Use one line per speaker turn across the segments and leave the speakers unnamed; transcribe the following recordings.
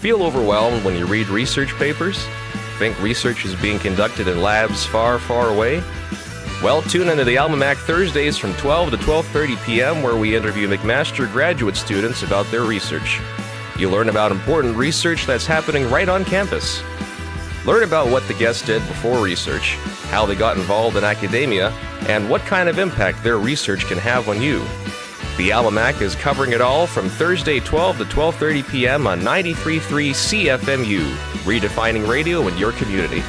Feel overwhelmed when you read research papers? Think research is being conducted in labs far, far away? Well, tune into the Almanac Thursdays from 12 to 12:30 p.m. where we interview McMaster graduate students about their research. You learn about important research that's happening right on campus. Learn about what the guests did before research, how they got involved in academia, and what kind of impact their research can have on you. The Almanac is covering it all from Thursday 12 to 12:30 p.m. on 93.3 CFMU, redefining radio in your community.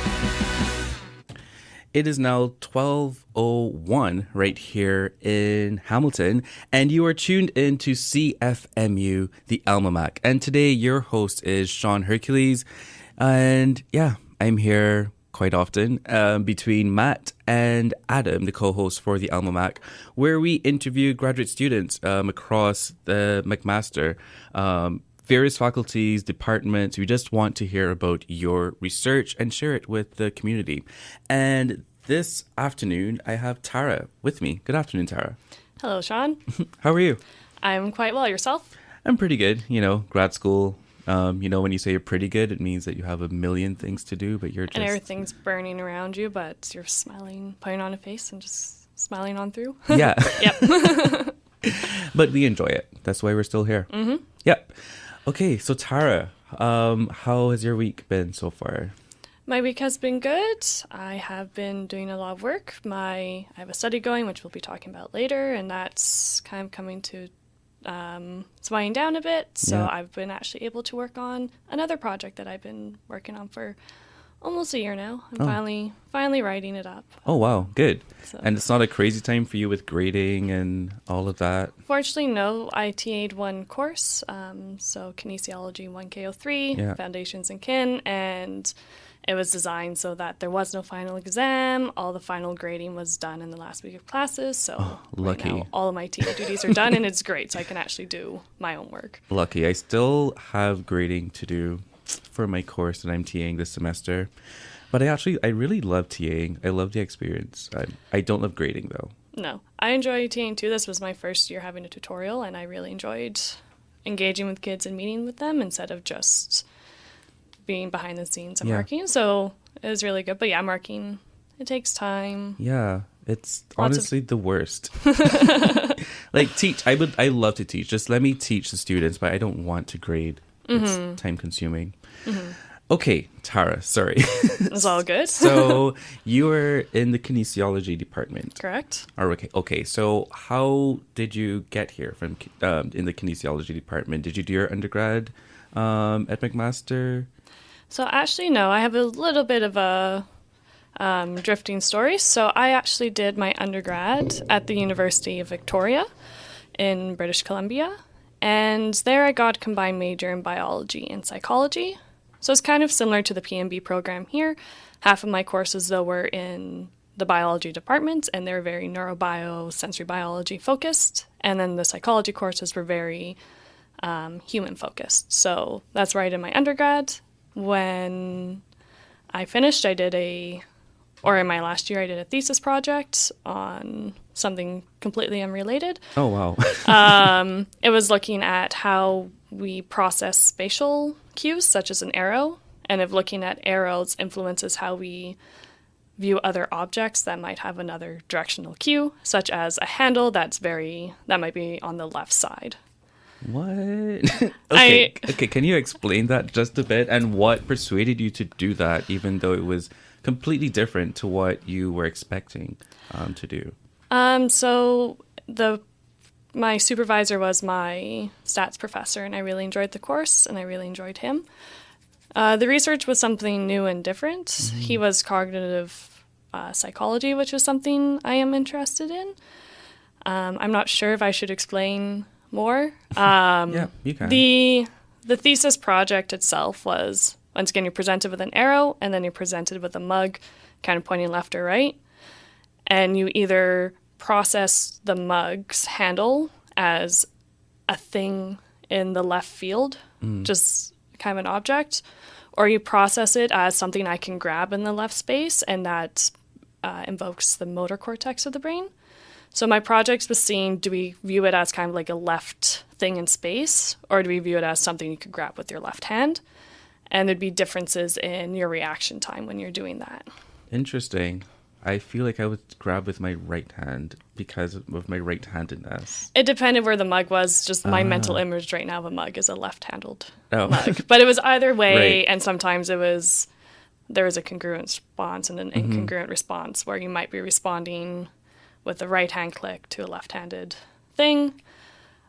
It is now 12:01 right here in Hamilton, and you are tuned in to CFMU, the Almanac. And today your host is Shawn Hercules, and yeah, I'm here quite often between Matt and Adam, the co-host for the Almanac, where we interview graduate students across the McMaster, various faculties, departments. We just want to hear about your research and share it with the community. And this afternoon, I have Tara with me. Good afternoon, Tara.
Hello, Shawn.
How are you?
I'm quite well. Yourself?
I'm pretty good. Grad school. When you say you're pretty good, it means that you have a million things to do, but you're just...
And everything's burning around you, but you're smiling, putting on a face and just smiling on through.
Yeah.
Yep.
But we enjoy it. That's why we're still here.
Mm-hmm.
Yep. Okay, so Tara, how has your week been so far?
My week has been good. I have been doing a lot of work. I have a study going, which we'll be talking about later, and that's kind of coming to... it's winding down a bit, so
Yeah.
I've been actually able to work on another project that I've been working on for almost a year now. I'm finally writing it up.
Oh, wow. Good.
So.
And it's not a crazy time for you with grading and all of that?
Fortunately, no. I TA'd one course, so Kinesiology 1K03,
Yeah.
Foundations in Kin, and it was designed so that there was no final exam. All the final grading was done in the last week of classes, so
lucky.
Right now, all of my TA duties are done, and it's great, so I can actually do my own work.
Lucky. I still have grading to do for my course that I'm TAing this semester. But I really love TAing. I love the experience. I don't love grading, though.
No, I enjoy TAing too. This was my first year having a tutorial, and I really enjoyed engaging with kids and meeting with them instead of just being behind the scenes and marking. So it was really good. But yeah, marking, it takes time.
Yeah, it's honestly the worst. Teach. I love to teach. Just let me teach the students, but I don't want to grade.
Mm-hmm.
It's time consuming.
Mm-hmm.
Okay, Tara, sorry.
It's all good.
So you were in the kinesiology department.
Correct.
Okay. So how did you get here from in the kinesiology department? Did you do your undergrad at McMaster?
So actually, no. I have a little bit of a drifting story. So I actually did my undergrad at the University of Victoria in British Columbia. And there I got a combined major in biology and psychology. So it's kind of similar to the PMB program here. Half of my courses, though, were in the biology department, and they're very neurobio, sensory biology focused. And then the psychology courses were very human focused. So that's where I did my undergrad. When I finished, in my last year, I did a thesis project on something completely unrelated.
Oh, wow.
It was looking at how we process spatial cues, such as an arrow, and if looking at arrows influences how we view other objects that might have another directional cue, such as a handle that might be on the left side.
What? Okay, can you explain that just a bit, and what persuaded you to do that, even though it was completely different to what you were expecting to do?
So my supervisor was my stats professor, and I really enjoyed the course, and I really enjoyed him. The research was something new and different. Mm-hmm. He was cognitive psychology, which was something I am interested in. I'm not sure if I should explain more.
Yeah, you can.
The thesis project itself was, once again, you're presented with an arrow, and then you're presented with a mug kind of pointing left or right, and you either process the mug's handle as a thing in the left field, just kind of an object, or you process it as something I can grab in the left space, and that invokes the motor cortex of the brain. So my project was seeing, do we view it as kind of like a left thing in space, or do we view it as something you could grab with your left hand? And there'd be differences in your reaction time when you're doing that.
Interesting. I feel like I would grab with my right hand because of my right-handedness.
It depended where the mug was. Just my mental image right now of a mug is a left-handled
Oh.
mug. But it was either way,
Right.
and sometimes there was a congruent response and an incongruent response where you might be responding with a right-hand click to a left-handed thing.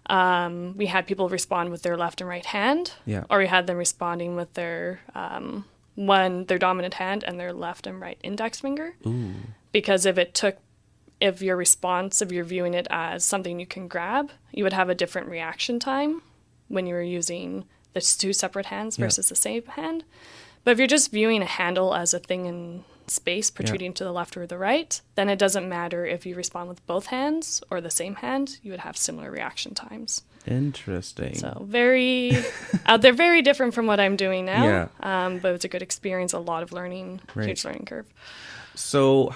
We had people respond with their left and right hand,
Yeah.
or we had them responding with their their dominant hand and their left and right index finger.
Ooh.
Because if you're viewing it as something you can grab, you would have a different reaction time when you were using the two separate hands versus the same hand. But if you're just viewing a handle as a thing in space protruding to the left or the right, then it doesn't matter if you respond with both hands or the same hand, you would have similar reaction times.
Interesting.
So they're very different from what I'm doing now.
Yeah.
But it was a good experience, a lot of learning,
Right.
huge learning curve.
So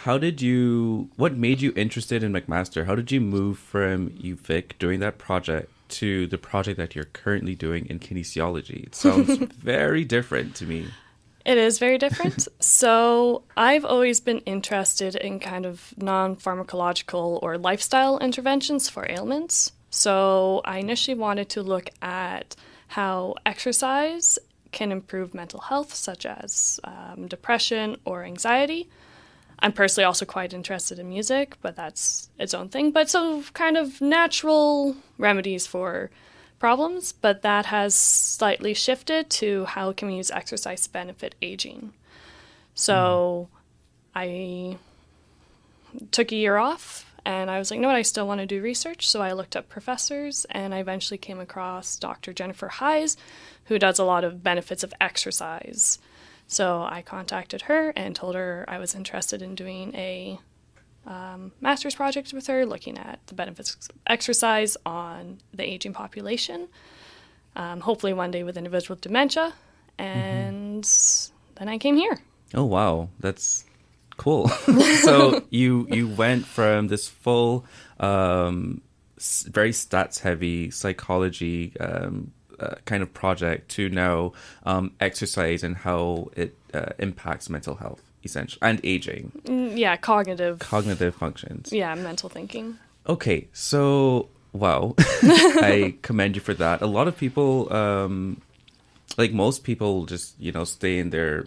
what made you interested in McMaster? How did you move from UVic doing that project to the project that you're currently doing in kinesiology? It sounds very different to me.
It is very different. So I've always been interested in kind of non-pharmacological or lifestyle interventions for ailments. So I initially wanted to look at how exercise can improve mental health, such as depression or anxiety. I'm personally also quite interested in music, but that's its own thing. But so kind of natural remedies for problems, but that has slightly shifted to how can we use exercise to benefit aging. So I took a year off and I was like, no, I still want to do research. So I looked up professors and I eventually came across Dr. Jennifer Heisz, who does a lot of benefits of exercise. So I contacted her and told her I was interested in doing a master's project with her, looking at the benefits of exercise on the aging population, hopefully one day with individuals with dementia. And then I came here.
Oh, wow. That's cool. So you went from this full, very stats-heavy psychology kind of project to now exercise and how it impacts mental health, essentially, and aging.
Yeah, cognitive
functions.
Yeah, mental thinking.
Okay, so wow, I commend you for that. A lot of people, like most people, just stay in their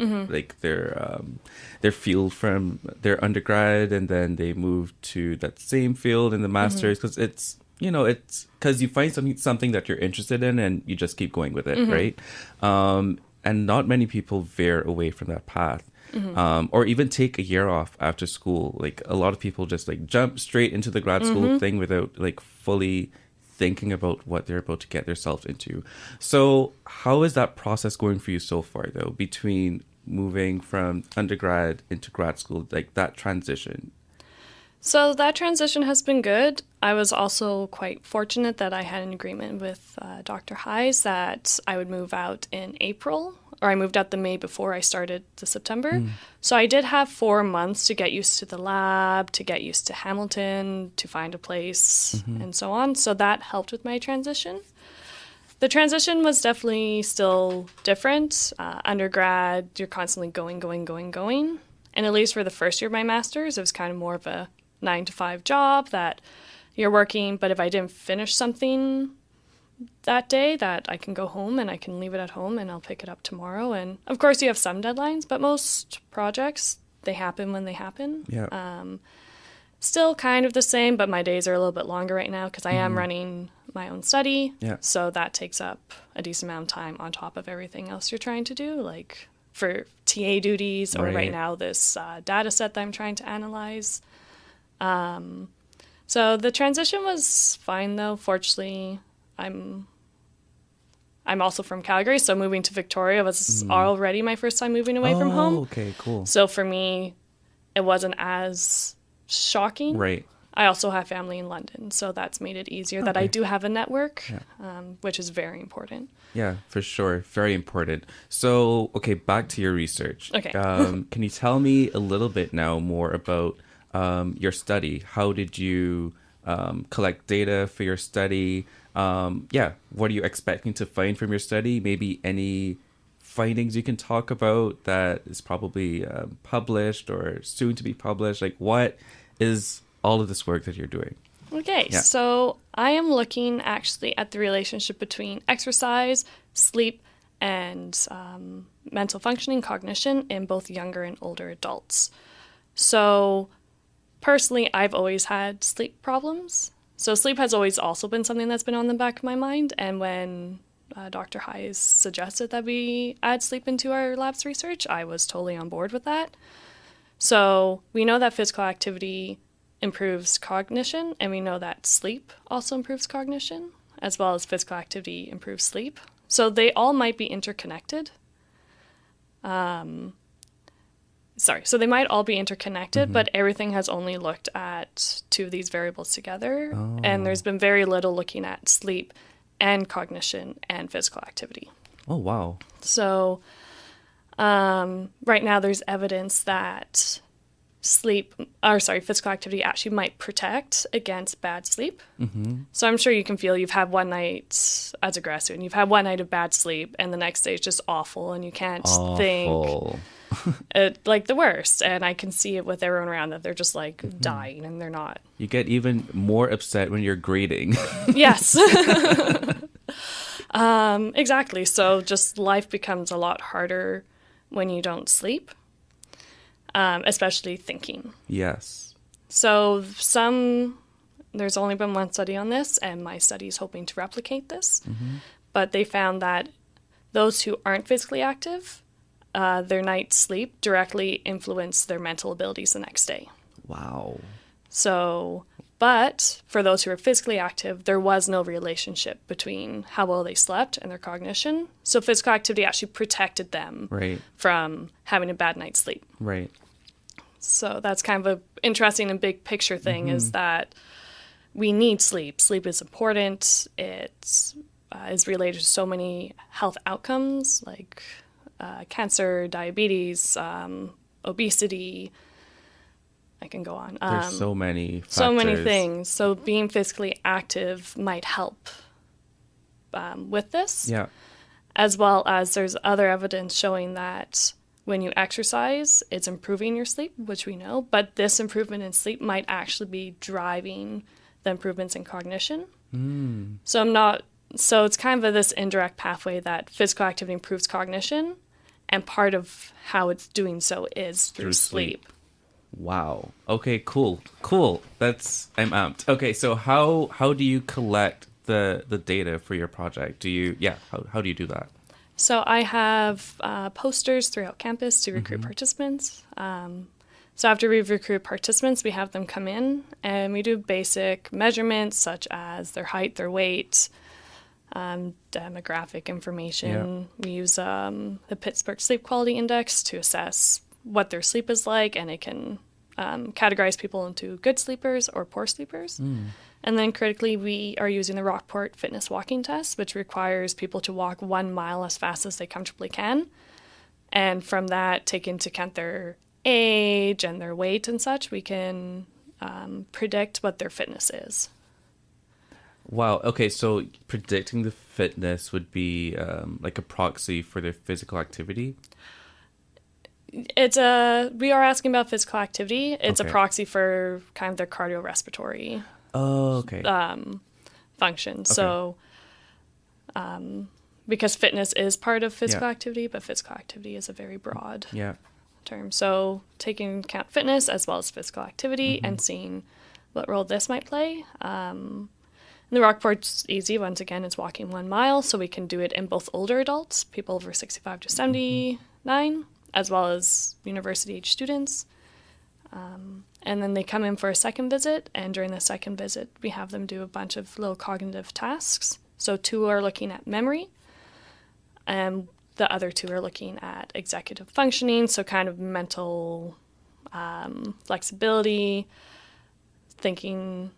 their field from their undergrad, and then they move to that same field in the master's because it's because you find something that you're interested in and you just keep going with it, right? And not many people veer away from that path. Or even take a year off after school. Like a lot of people just jump straight into the grad school thing without fully thinking about what they're about to get themselves into. So how is that process going for you so far, though, between moving from undergrad into grad school, that transition?
So that transition has been good. I was also quite fortunate that I had an agreement with Dr. Heisz that I would move out in April, or I moved out the May before I started the September. So I did have 4 months to get used to the lab, to get used to Hamilton, to find a place, and so on. So that helped with my transition. The transition was definitely still different. Undergrad, you're constantly going. And at least for the first year of my master's, it was kind of more of a 9-to-5 job that you're working, but if I didn't finish something that day, that I can go home and I can leave it at home and I'll pick it up tomorrow. And of course you have some deadlines, but most projects, they happen when they happen.
Yeah.
Still kind of the same, but my days are a little bit longer right now because I am running my own study.
Yeah.
So that takes up a decent amount of time on top of everything else you're trying to do, like for TA duties or right now this data set that I'm trying to analyze. So the transition was fine, though. Fortunately, I'm also from Calgary, so moving to Victoria was already my first time moving away from home.
Okay, cool.
So for me, it wasn't as shocking.
Right.
I also have family in London, so that's made it easier that I do have a network, which is very important.
Yeah, for sure. Very important. So, okay, back to your research.
Okay.
Can you tell me a little bit now more about your study? How did you collect data for your study? what are you expecting to find from your study? Maybe any findings you can talk about that is probably published or soon to be published. Like, what is all of this work that you're doing?
Okay,
Yeah.
so I am looking actually at the relationship between exercise, sleep, and mental functioning, cognition in both younger and older adults. So personally, I've always had sleep problems. So sleep has always also been something that's been on the back of my mind. And when Dr. Heisz suggested that we add sleep into our lab's research, I was totally on board with that. So we know that physical activity improves cognition, and we know that sleep also improves cognition, as well as physical activity improves sleep. So they all might be interconnected. So they might all be interconnected, but everything has only looked at two of these variables together, and there's been very little looking at sleep and cognition and physical activity.
Oh, wow.
So right now there's evidence that physical activity actually might protect against bad sleep. So I'm sure you can feel you've had one night as a grad student, you've had one night of bad sleep, and the next day is just awful, and you can't think it, like the worst. And I can see it with everyone around that they're just like dying, and they're not.
You get even more upset when you're grading.
Yes. Exactly. So just life becomes a lot harder when you don't sleep. Especially thinking.
Yes.
So there's only been one study on this, and my study is hoping to replicate this. But they found that those who aren't physically active, their night's sleep directly influence their mental abilities the next day.
Wow.
So, but for those who are physically active, there was no relationship between how well they slept and their cognition. So physical activity actually protected them from having a bad night's sleep.
Right.
So that's kind of an interesting and big picture thing is that we need sleep. Sleep is important. It is related to so many health outcomes like cancer, diabetes, obesity. I can go on.
There's so many factors.
So many things. So being physically active might help with this.
Yeah.
As well as there's other evidence showing that when you exercise, it's improving your sleep, which we know. But this improvement in sleep might actually be driving the improvements in cognition. So it's kind of this indirect pathway that physical activity improves cognition, and part of how it's doing so is through sleep.
Wow. Okay, cool. I'm amped. Okay, so how do you collect the data for your project? How do you do that?
So I have posters throughout campus to recruit participants. So after we've recruited participants, we have them come in and we do basic measurements such as their height, their weight, demographic information. We use the Pittsburgh Sleep Quality Index to assess what their sleep is like, and it can categorize people into good sleepers or poor sleepers. And then critically, we are using the Rockport Fitness Walking Test, which requires people to walk 1 mile as fast as they comfortably can. And from that, take into account their age and their weight and such, we can predict what their fitness is.
Wow. Okay, so predicting the fitness would be like a proxy for their physical activity?
We are asking about physical activity. It's a
Okay.
proxy for kind of their cardiorespiratory
Oh, okay.
function. So, because fitness is part of physical
Yeah.
activity, but physical activity is a very broad
Yeah.
term. So, taking into account fitness as well as physical activity and seeing what role this might play. The Rockport's easy. Once again, it's walking 1 mile, so we can do it in both older adults, people over 65 to 79, as well as university-age students. And then they come in for a second visit, and during the second visit, we have them do a bunch of little cognitive tasks. So 2 are looking at memory, and the other 2 are looking at executive functioning, so kind of mental flexibility, thinking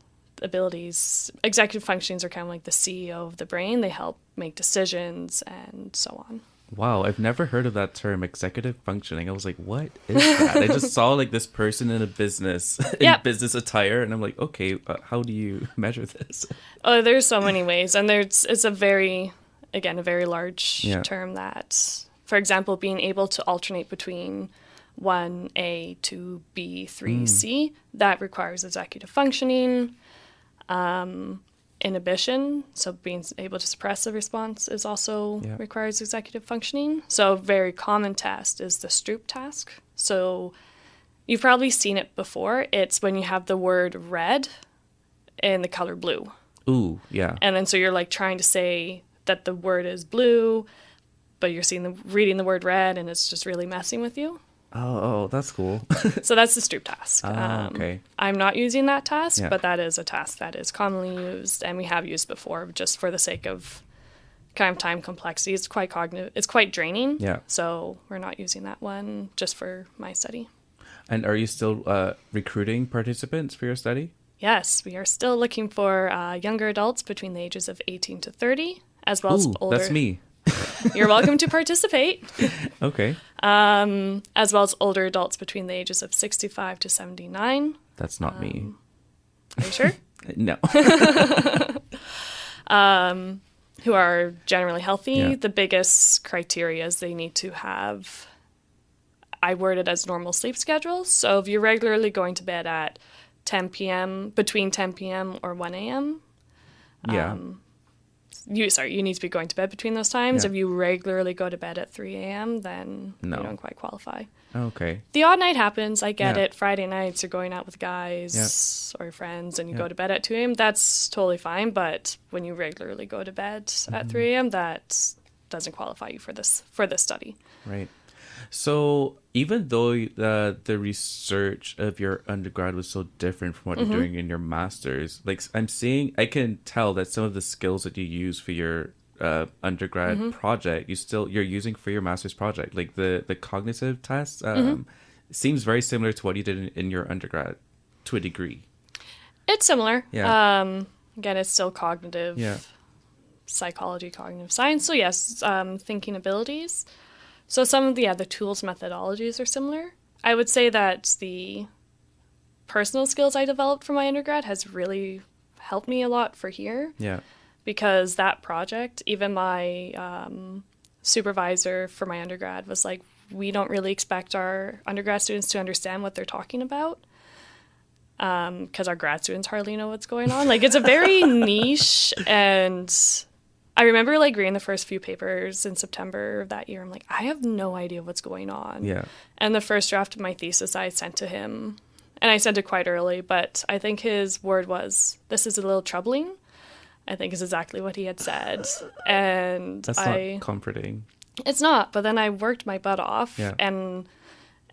abilities. Executive functions are kind of like the CEO of the brain. They help make decisions and so on.
Wow, I've never heard of that term, executive functioning. I was like, what is that? I just saw like this person in a business, in
Yep.
business attire, and I'm like, okay, how do you measure this?
Oh, there's so many ways, and it's a very large
Yeah.
term that, for example, being able to alternate between 1A, 2B, 3C, that requires executive functioning. Inhibition, so being able to suppress a response, is also
Yeah.
requires executive functioning. So a very common test is the Stroop task. So you've probably seen it before. It's when you have the word red and the color blue.
Ooh, yeah.
And then so you're like trying to say that the word is blue, but you're reading the word red, and it's just really messing with you.
Oh, that's cool.
So that's the Stroop task.
Okay.
I'm not using that task,
Yeah.
but that is a task that is commonly used, and we have used before, just for the sake of kind of time complexity. It's quite cognitive. It's quite draining.
Yeah.
So we're not using that one just for my study.
And are you still recruiting participants for your study?
Yes, we are still looking for younger adults between the ages of 18 to 30, as well as
Ooh,
older.
that's me.
You're welcome to participate.
Okay.
As well as older adults between the ages of 65 to 79.
That's not me.
Are you sure?
No.
Who are generally healthy.
Yeah.
The biggest criteria is they need to have, I word it as normal sleep schedules. So if you're regularly going to bed at 10 p.m., between 10 p.m. or 1 a.m.,
Yeah.
you need to be going to bed between those times.
Yeah.
If you regularly go to bed at 3 a.m., then
No.
you don't quite qualify.
Okay.
The odd night happens. I get
Yeah.
it. Friday nights, you're going out with guys or your friends, and you go to bed at 2 a.m. That's totally fine. But when you regularly go to bed at 3 a.m., that doesn't qualify you for this study.
Right. So even though the research of your undergrad was so different from what you're doing in your master's, like I can tell that some of the skills that you use for your undergrad project, you're using for your master's project, like the cognitive tests, seems very similar to what you did in your undergrad to a degree.
It's similar.
Yeah.
Again, it's still cognitive psychology, cognitive science. So yes, thinking abilities. So some of the tools, methodologies are similar. I would say that the personal skills I developed for my undergrad has really helped me a lot for here.
Yeah.
Because that project, even my supervisor for my undergrad was like, we don't really expect our undergrad students to understand what they're talking about, because our grad students hardly know what's going on. Like, it's a very niche, and I remember like reading the first few papers in September of that year. I'm like, I have no idea what's going on.
Yeah.
And the first draft of my thesis I sent to him, and I sent it quite early, but I think his word was, "This is a little troubling," I think is exactly what he had said. And
That's not comforting.
It's not, but then I worked my butt off, and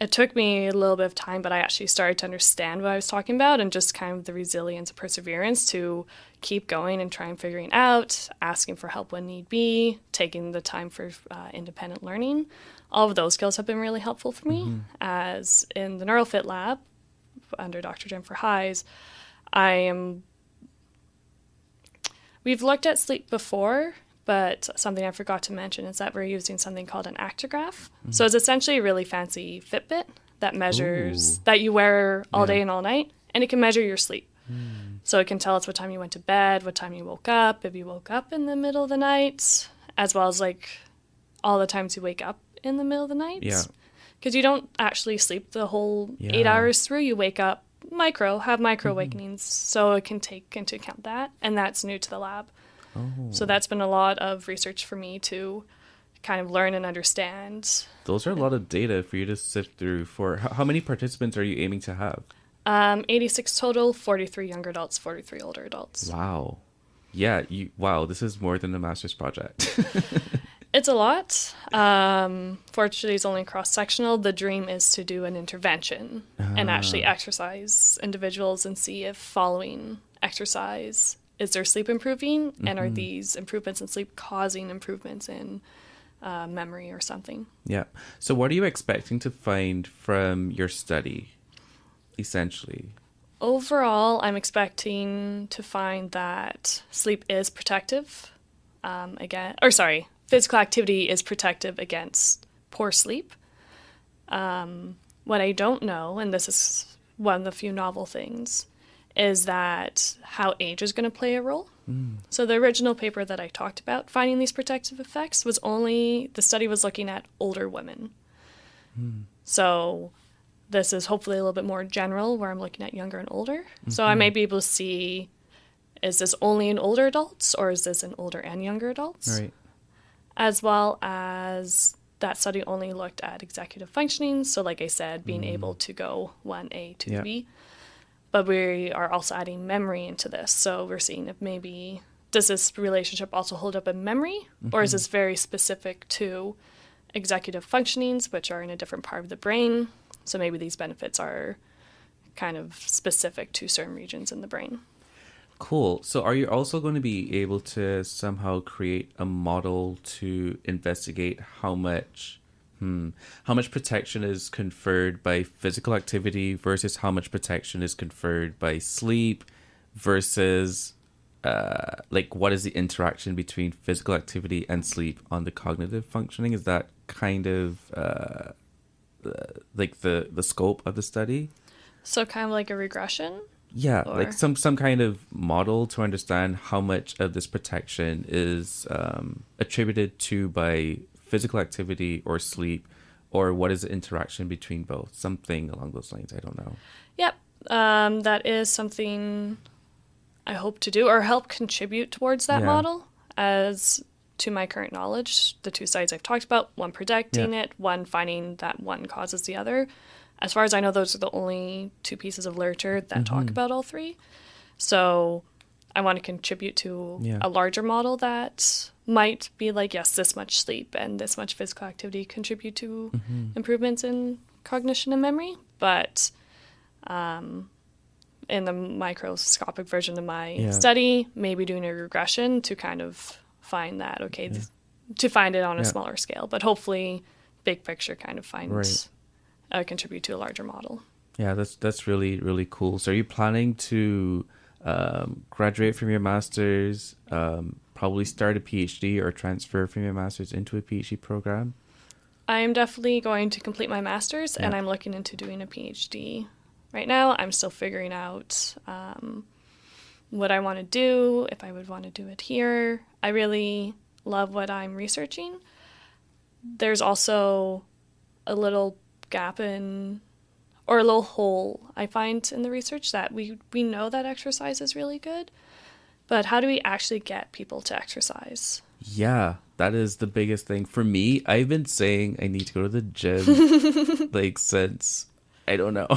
it took me a little bit of time, but I actually started to understand what I was talking about, and just kind of the resilience and perseverance to keep going and try and figuring out, asking for help when need be, taking the time for independent learning. All of those skills have been really helpful for me. As in the Neurofit Lab, under Dr. Jennifer Heisz, we've looked at sleep before, but something I forgot to mention is that we're using something called an actigraph. So it's essentially a really fancy Fitbit that measures, that you wear all day and all night, and it can measure your sleep. So it can tell us what time you went to bed, what time you woke up, if you woke up in the middle of the night, as well as like all the times you wake up in the middle of the night.
Yeah.
Because you don't actually sleep the whole 8 hours through. You wake up micro awakenings. So it can take into account that. And that's new to the lab. So that's been a lot of research for me to kind of learn and understand.
Those are a lot of data for you to sift through. For how many participants are you aiming to have?
86 total, 43 younger adults, 43 older adults.
Wow. Yeah, this is more than a master's project.
It's a lot. Fortunately, it's only cross-sectional. The dream is to do an intervention and actually exercise individuals and see if following exercise, is their sleep improving? And are these improvements in sleep causing improvements in memory or something?
Yeah. So what are you expecting to find from your study, essentially?
Overall, I'm expecting to find that sleep is protective. physical activity is protective against poor sleep. What I don't know, and this is one of the few novel things, is that how age is going to play a role. So the original paper that I talked about, finding these protective effects, the study was looking at older women. So this is hopefully a little bit more general, where I'm looking at younger and older. So I may be able to see, is this only in older adults, or is this in older and younger adults?
Right.
As well as that study only looked at executive functioning. So like I said, being able to go 1A to B. But we are also adding memory into this. So we're seeing if maybe, does this relationship also hold up in memory? Or is this very specific to executive functionings, which are in a different part of the brain? So maybe these benefits are kind of specific to certain regions in the brain.
Cool. So are you also going to be able to somehow create a model to investigate how much protection is conferred by physical activity versus how much protection is conferred by sleep versus what is the interaction between physical activity and sleep on the cognitive functioning? Is that kind of the scope of the study?
So kind of like a regression?
Yeah,
Or...
like some kind of model to understand how much of this protection is attributed to by physical activity or sleep, or what is the interaction between both? Something along those lines. I don't know.
Yep. That is something I hope to do, or help contribute towards that model. As to my current knowledge, the two sides I've talked about, one predicting it, one finding that one causes the other. As far as I know, those are the only two pieces of literature that talk about all three. So I want to contribute to a larger model that might be like, yes, this much sleep and this much physical activity contribute to improvements in cognition and memory. But in the microscopic version of my study, maybe doing a regression to kind of find that, to find it on a smaller scale. But hopefully, big picture kind of finds... contribute to a larger model.
Yeah, that's really, really cool. So are you planning to graduate from your master's, probably start a PhD or transfer from your master's into a PhD program?
I am definitely going to complete my master's and I'm looking into doing a PhD. Right now, I'm still figuring out what I want to do, if I would want to do it here. I really love what I'm researching. There's also a little gap or a little hole I find in the research, that we know that exercise is really good, but how do we actually get people to exercise? Yeah,
that is the biggest thing for me. I've been saying I need to go to the gym since I don't know.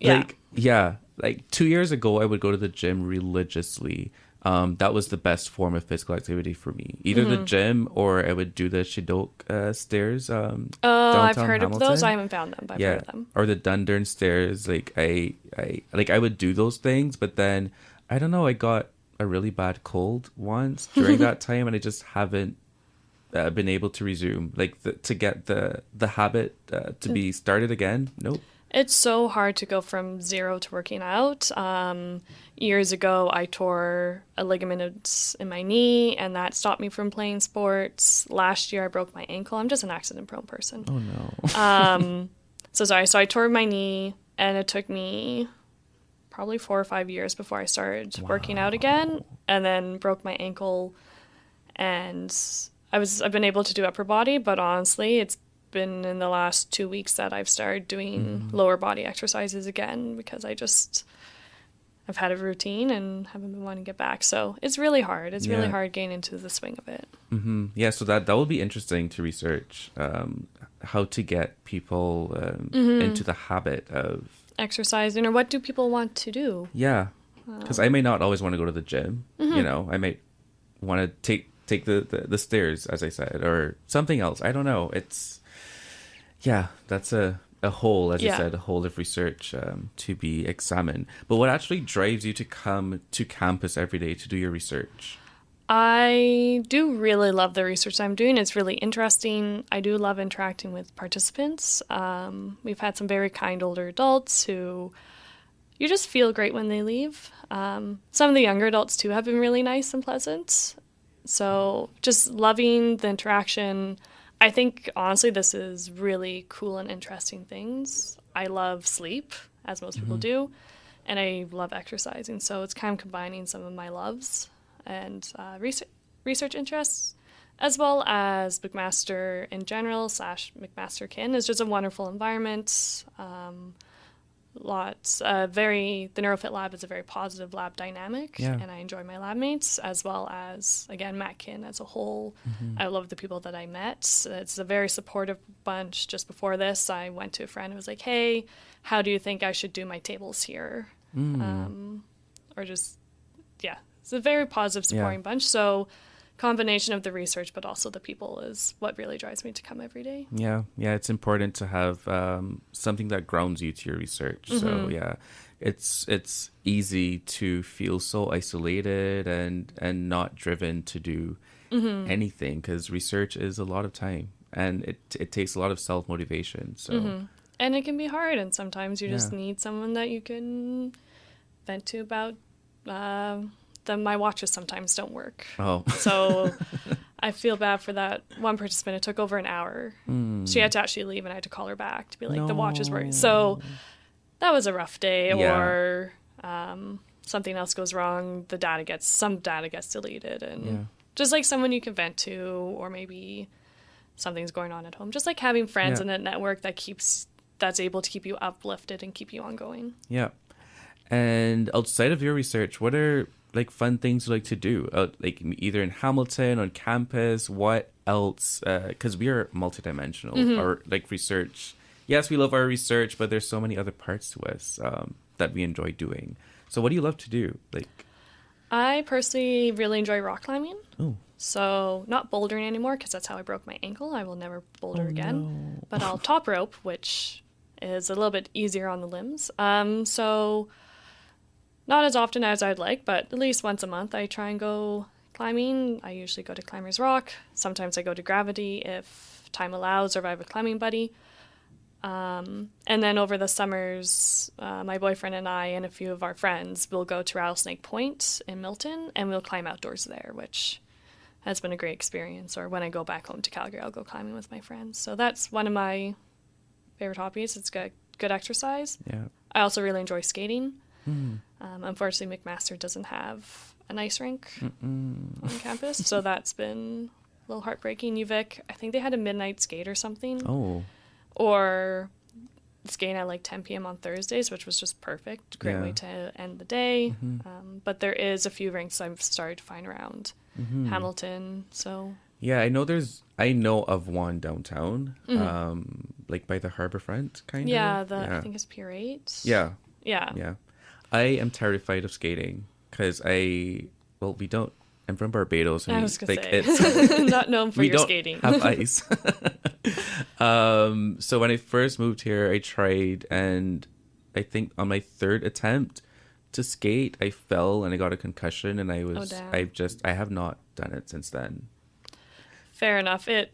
Like 2 years ago I would go to the gym religiously. That was the best form of physical activity for me. Either the gym or I would do the Shidok stairs.
I've heard of those. I haven't found them, but I've heard of them.
Or the Dundurn stairs. I would do those things, but then I don't know. I got a really bad cold once during that time, and I just haven't been able to resume. To get the habit to be started again. Nope.
It's so hard to go from zero to working out. Years ago, I tore a ligament in my knee, and that stopped me from playing sports. Last year, I broke my ankle. I'm just an accident-prone person.
Oh, no.
So I tore my knee, and it took me probably 4 or 5 years before I started working out again, and then broke my ankle. And I've been able to do upper body, but honestly, it's been in the last 2 weeks that I've started doing lower body exercises again, because I've had a routine and haven't been wanting to get back. So it's really hard. It's really hard getting into the swing of it.
Yeah, so that will be interesting to research, how to get people into the habit of
exercising, or what do people want to do?
Yeah, because I may not always want to go to the gym. You know, I might want to take the stairs, as I said, or something else. I don't know. That's a whole, as you said, a whole of research to be examined. But what actually drives you to come to campus every day to do your research?
I do really love the research I'm doing. It's really interesting. I do love interacting with participants. We've had some very kind older adults who you just feel great when they leave. Some of the younger adults, too, have been really nice and pleasant. So just loving the interaction. I think, honestly, this is really cool and interesting things. I love sleep, as most people do, and I love exercising. So it's kind of combining some of my loves and research interests, as well as McMaster in general / McMaster Kin is just a wonderful environment. The Neurofit Lab is a very positive lab dynamic, and I enjoy my lab mates, as well as, again, MatKin as a whole. I love the people that I met. It's a very supportive bunch. Just before this, I went to a friend and was like, hey, how do you think I should do my tables here? It's a very positive, supporting bunch. So combination of the research, but also the people is what really drives me to come every day.
Yeah, it's important to have something that grounds you to your research. So yeah, it's easy to feel so isolated and not driven to do anything, because research is a lot of time and it takes a lot of self-motivation. So
and it can be hard, and sometimes you just need someone that you can vent to about. My watches sometimes don't work. Oh. So I feel bad for that one participant. It took over an hour. She had to actually leave, and I had to call her back to be like, the watches work. So that was a rough day. Or something else goes wrong. Some data gets deleted, and just like someone you can vent to, or maybe something's going on at home. Just like having friends in a network that's able to keep you uplifted and keep you ongoing.
Yeah. And outside of your research, what are like fun things you like to do, like either in Hamilton, on campus? What else? Because we are multidimensional. Our like research. Yes, we love our research, but there's so many other parts to us that we enjoy doing. So, what do you love to do? Like,
I personally really enjoy rock climbing. Oh. So not bouldering anymore, because that's how I broke my ankle. I will never boulder again. No. But I'll top rope, which is a little bit easier on the limbs. So. Not as often as I'd like, but at least once a month I try and go climbing. I usually go to Climbers Rock. Sometimes I go to Gravity if time allows, or if I have a climbing buddy. And then over the summers, my boyfriend and I and a few of our friends will go to Rattlesnake Point in Milton, and we'll climb outdoors there, which has been a great experience. Or when I go back home to Calgary, I'll go climbing with my friends. So that's one of my favorite hobbies. It's good exercise. Yeah. I also really enjoy skating. Unfortunately, McMaster doesn't have an ice rink on campus, so that's been a little heartbreaking. UVic, I think they had a midnight skate or something. Oh. Or skating at like 10 p.m. on Thursdays, which was just perfect. Great way to end the day. But there is a few rinks I've started to find around Hamilton. So
yeah, I know of one downtown, like by the harborfront, kind of.
Yeah, I think it's Pier 8.
Yeah. I am terrified of skating because I'm from Barbados. And
I was going to say, it's not known for your skating.
We don't have ice. So when I first moved here, I tried, and I think on my third attempt to skate, I fell and I got a concussion, and I have not done it since then.
Fair enough. I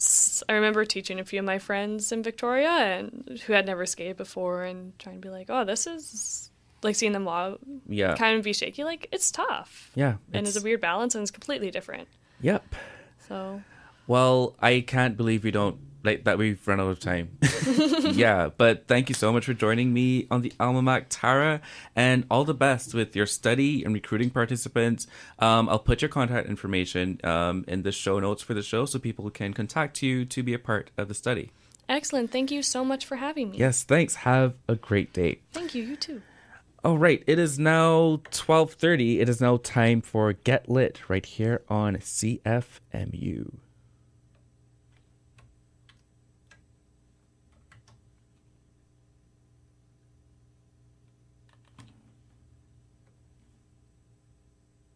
remember teaching a few of my friends in Victoria and who had never skated before, and trying to be like, oh, this is like seeing them kind of be shaky. Like, it's tough.
Yeah.
And it's a weird balance, and it's completely different.
Yep.
So.
Well, I can't believe that we've run out of time. Yeah, but thank you so much for joining me on the Alma Mac, Tara, and all the best with your study and recruiting participants. I'll put your contact information in the show notes for the show so people can contact you to be a part of the study.
Excellent. Thank you so much for having me.
Yes, thanks. Have a great day.
Thank you. You too.
All right, it is now 12:30. It is now time for Get Lit right here on CFMU.